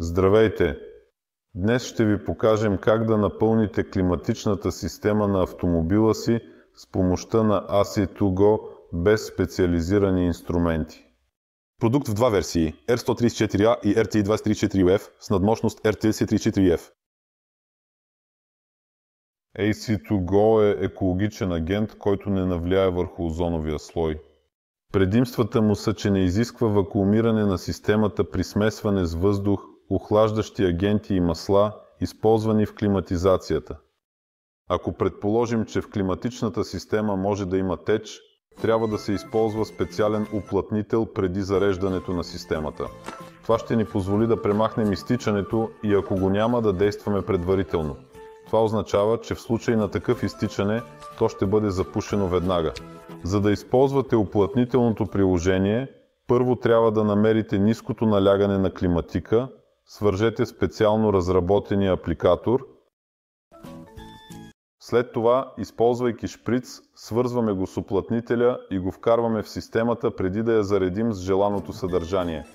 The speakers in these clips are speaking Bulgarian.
Здравейте! Днес ще ви покажем как да напълните климатичната система на автомобила си с помощта на AC2Go без специализирани инструменти. Продукт в два версии – R134A и RTI234UF с надмощност RTC34F. AC2Go е екологичен агент, който не навлияе върху озоновия слой. Предимствата му са, че не изисква вакуумиране на системата при смесване с въздух, охлаждащи агенти и масла, използвани в климатизацията. Ако предположим, че в климатичната система може да има теч, трябва да се използва специален уплътнител преди зареждането на системата. Това ще ни позволи да премахнем изтичането и ако го няма, да действаме предварително. Това означава, че в случай на такъв изтичане, то ще бъде запушено веднага. За да използвате уплътнителното приложение, първо трябва да намерите ниското налягане на климатика, свържете специално разработения апликатор. След това, използвайки шприц, свързваме го с уплътнителя и го вкарваме в системата преди да я заредим с желаното съдържание.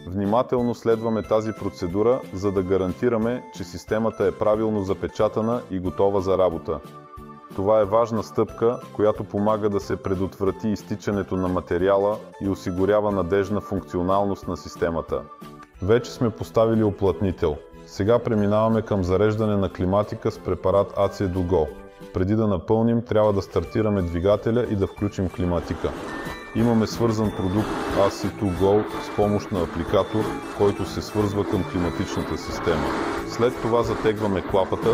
Внимателно следваме тази процедура, за да гарантираме, че системата е правилно запечатана и готова за работа. Това е важна стъпка, която помага да се предотврати изтичането на материала и осигурява надеждна функционалност на системата. Вече сме поставили уплътнител. Сега преминаваме към зареждане на климатика с препарат AC2Go. Преди да напълним, трябва да стартираме двигателя и да включим климатика. Имаме свързан продукт AC2Go с помощ на апликатор, който се свързва към климатичната система. След това затегваме клапата,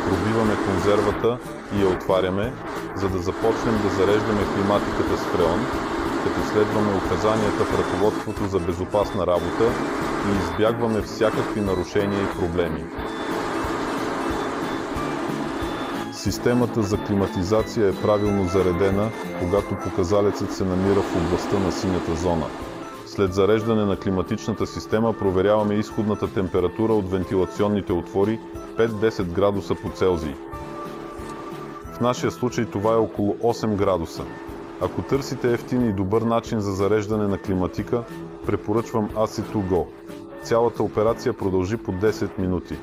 пробиваме конзервата и я отваряме, за да започнем да зареждаме климатиката с фреон, като следваме указанията в ръководството за безопасна работа и избягваме всякакви нарушения и проблеми. Системата за климатизация е правилно заредена, когато показалецът се намира в областта на синята зона. След зареждане на климатичната система проверяваме изходната температура от вентилационните отвори 5-10 градуса по Целзий. В нашия случай това е около 8 градуса. Ако търсите евтин и добър начин за зареждане на климатика, препоръчвам AC2Go. Цялата операция продължи по 10 минути.